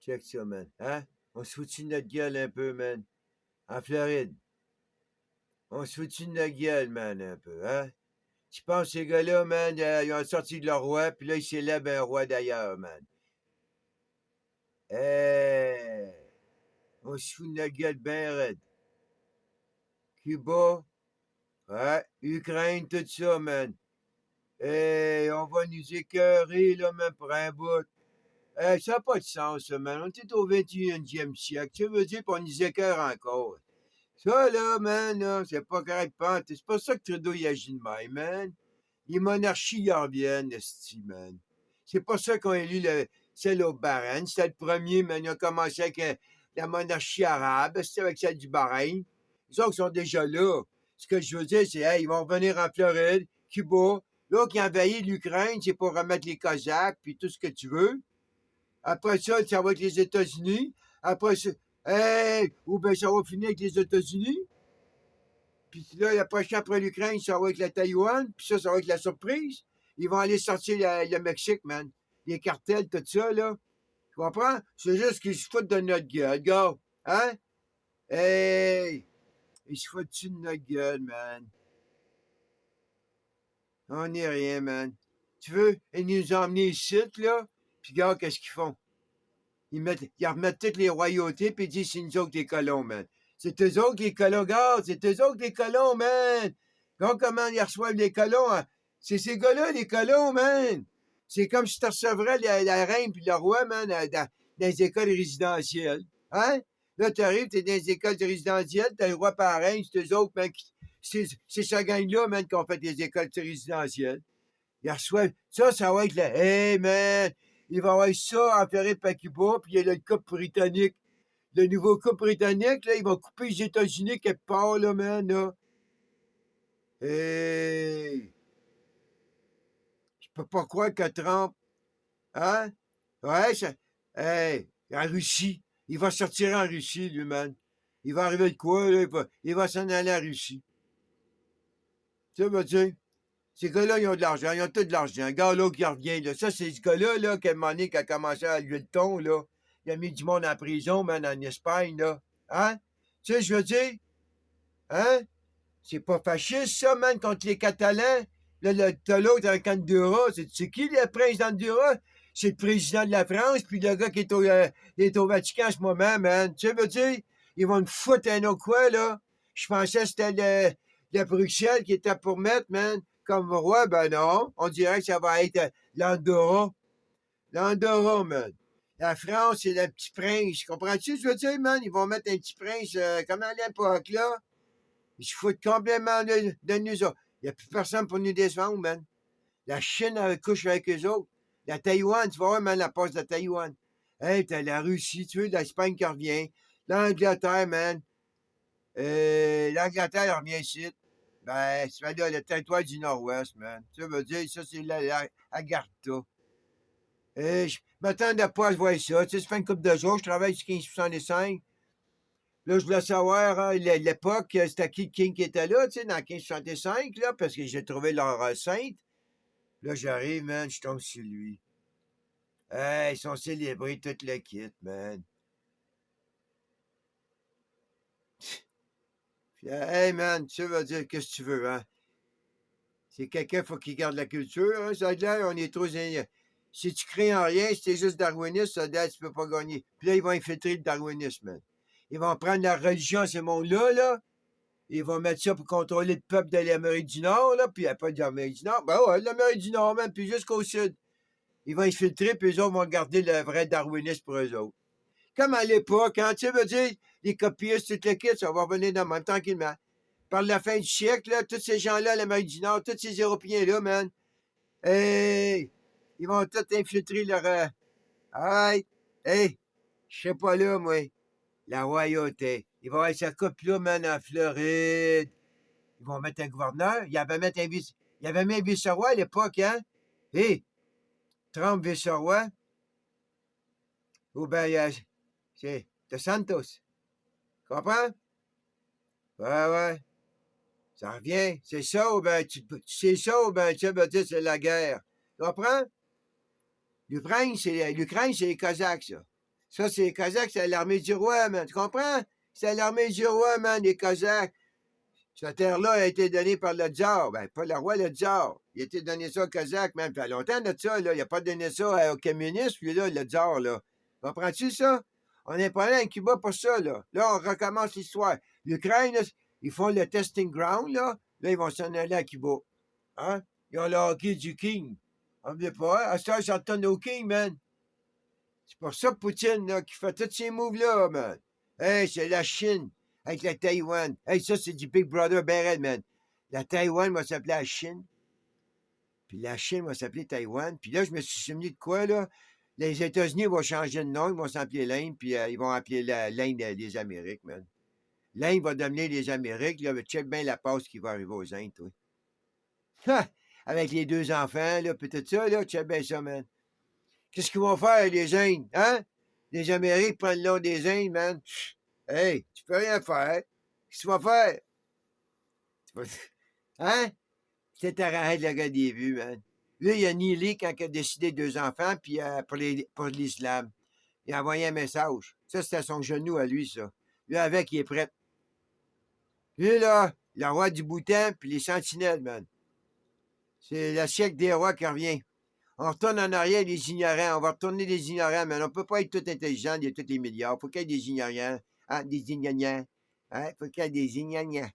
Check ça, man. Hein? On se fout de notre gueule un peu, man. En Floride. On se fout de notre gueule, man, un peu, hein? Tu penses ces gars-là, man, ils ont sorti de leur roi, puis là, ils célèbrent un roi d'ailleurs, man. Hey! On se fout de notre gueule bien raide. Cuba, ouais, Ukraine, tout ça, man. Hey, on va nous écœurer, là, même pour un bout. Hey, ça n'a pas de sens, ça, man. On est au 21e siècle. Tu veux dire qu'on nous écœure encore? Ça, là, man, là, c'est pas correct, pas. C'est pas ça que Trudeau y agit de même, man. Les monarchies y reviennent, esti, man. C'est pas ça qu'on a élu celle au Bahreïn. C'était le premier, man. Ils ont commencé avec la monarchie arabe, c'était avec celle du Bahreïn. Les autres sont déjà là. Ce que je veux dire, c'est, hey, ils vont revenir en Floride, Cuba. Là, qui envahit l'Ukraine, c'est pour remettre les Cosaques, puis tout ce que tu veux. Après ça, ça va être les États-Unis. Après ça, hey, ou bien ça va finir avec les États-Unis. Puis là, le prochain après l'Ukraine, ça va être la Taïwan. Puis ça va être la surprise. Ils vont aller sortir le Mexique, man. Les cartels, tout ça, là. Tu comprends? C'est juste qu'ils se foutent de notre gueule, gars. Hein? Hey! Ils se foutent de notre gueule, man. On n'est rien, man. Tu veux? Ils nous ont emmenés ici, là. Puis regarde, qu'est-ce qu'ils font? Ils remettent toutes les royautés, puis ils disent c'est nous autres les colons, man. C'est eux autres les colons, regarde, c'est eux autres les colons, man. Regarde comment ils reçoivent les colons. Hein? C'est ces gars-là, les colons, man. C'est comme si tu recevrais la reine puis le roi, man, dans les écoles résidentielles. Hein? Là, tu arrives, tu es dans les écoles résidentielles, tu as le roi par la reine, c'est eux autres, man. C'est cette gang-là, man, qui ont fait les écoles résidentielles. Ils reçoivent. Ça va être là. Hey, man! Il va y avoir ça en Floride par Cuba, puis il y a le couple britannique. Le nouveau couple britannique, là, ils vont couper les États-Unis quelque part, là, man, là. Hey! Je peux pas croire que Trump. Hein? Ouais, ça. Hey! En Russie. Il va sortir en Russie, lui, man. Il va arriver de quoi, là? Il va s'en aller en Russie. Tu veux dire? Ces gars-là, ils ont de l'argent, ils ont tout de l'argent. Le gars là qui revient, là. Ça, c'est ce gars-là, là, qui a commencé à lever le ton, là. Il a mis du monde en prison, man, en Espagne, là. Hein? Tu sais, je veux dire, hein? C'est pas fasciste, ça, man, contre les Catalans. Là, t'as l'autre avec Andorra. C'est qui, le prince d'Andorra? C'est le président de la France, puis le gars qui est au Vatican en ce moment, man. Tu sais, veux dire, ils vont me foutre un autre quoi, là? Je pensais que c'était le Bruxelles qui était pour mettre, man, comme roi. Ben non, on dirait que ça va être l'Andorra. L'Andorra, man. La France, c'est le petit prince. Comprends-tu ce que je veux dire, man? Ils vont mettre un petit prince, comme à l'époque, là. Ils se foutent complètement de nous autres. Il n'y a plus personne pour nous défendre, man. La Chine couche avec eux autres. La Taïwan, tu vas voir, man, la passe de Taïwan. Hey, t'as la Russie, tu veux, l'Espagne qui revient. L'Angleterre, man. L'Angleterre revient ici. Ben, c'est là, le territoire du Nord-Ouest, man. Ça veut dire, ça, c'est la Agartha. Je m'attendais pas à voir ça. Tu sais, ça fait une couple de jours, je travaille sur 1565. Là, je voulais savoir, hein, l'époque, c'était qui le King qui était là, tu sais, dans 1565, là, parce que j'ai trouvé leur sainte. Là, j'arrive, man, je tombe sur lui. Hey, ils sont célébrés toute le kit, man. Hey, man, tu veux dire, qu'est-ce que tu veux, hein? C'est quelqu'un, faut qu'il garde la culture, hein, ça a l'air, on est trop. Si tu crées en rien, si t'es juste darwiniste, ça a l'air, tu peux pas gagner. Puis là, ils vont infiltrer le darwinisme, man. Ils vont prendre la religion à ce monde-là, là. Ils vont mettre ça pour contrôler le peuple de l'Amérique du Nord, là, puis il n'y a pas de l'Amérique du Nord. Ben ouais, l'Amérique du Nord, même, puis jusqu'au Sud. Ils vont infiltrer, puis eux autres vont garder le vrai darwinisme pour eux autres. Comme à l'époque, hein, tu veux dire, les copiistes, toutes les kits, ça va revenir dans le même temps tranquillement. Par la fin du siècle, là, tous ces gens-là, l'Amérique du Nord, tous ces Européens-là, man, hey, ils vont tous infiltrer leur. Alright, hey, je sais pas là, moi, la royauté. Il va y avoir sa coupe-là, man, en Floride. Ils vont mettre un gouverneur. Il y avait même un vice-roi à l'époque, hein? Hé, Trump vice-roi. Ou bien, c'est De Santos. Comprends? Ouais, ouais. Ça revient. C'est ça ou bien, c'est ça ou bien, tu veux dire, c'est la guerre. Tu comprends? L'Ukraine, c'est les Cosaques, ça. Ça, c'est les Cosaques, c'est l'armée du roi, man. Tu comprends? C'est l'armée du roi, man, les Cosaques. Cette terre-là a été donnée par le tsar. Ben, pas le roi, le tsar. Il a été donné ça aux Cosaques, man. Ça fait longtemps de ça, là. Il n'a pas donné ça aux communistes, lui, là, le tsar, là. Comprends-tu ça? On est pas là à Cuba pour ça, là. Là, on recommence l'histoire. L'Ukraine, ils font le testing ground, là. Là, ils vont s'en aller à Cuba. Hein? Ils ont le hockey du King. N'oubliez pas, hein? À ça, ils s'en retournent au King, man. C'est pour ça, Poutine, là, qui fait tous ces moves-là, man. Hey, c'est la Chine avec la Taïwan. Hey, ça, c'est du Big Brother ben raide, man. La Taïwan va s'appeler la Chine, puis la Chine va s'appeler Taïwan. Puis là, je me suis souvenu de quoi, là? Les États-Unis vont changer de nom, ils vont s'appeler l'Inde, puis ils vont appeler l'Inde des Amériques, man. L'Inde va devenir les Amériques, là, mais check bien la passe qui va arriver aux Indes, toi. Ha! Avec les deux enfants, là, puis tout ça, là, check bien ça, man. Qu'est-ce qu'ils vont faire, les Indes, hein? Les Amériques prennent le nom des Indes, man. Hey, tu peux rien faire. Qu'est-ce que tu vas faire? Tu vas- Hein? C'est arrête le gars des vues, man. Là, il a nié quand il a décidé deux enfants, puis pour l'islam. Il a envoyé un message. Ça, c'était son genou à lui, ça. Lui, avec, il est prêt. Lui, là, le roi du Bhoutan, puis les sentinelles, man. C'est le siècle des rois qui revient. On retourne en arrière les ignorants. On va retourner les ignorants, mais on ne peut pas être tout intelligent, il y a tous les milliards. Il faut qu'il y ait des ignorants. Hein, des ignorants. Hein? Il faut qu'il y ait des ignorants.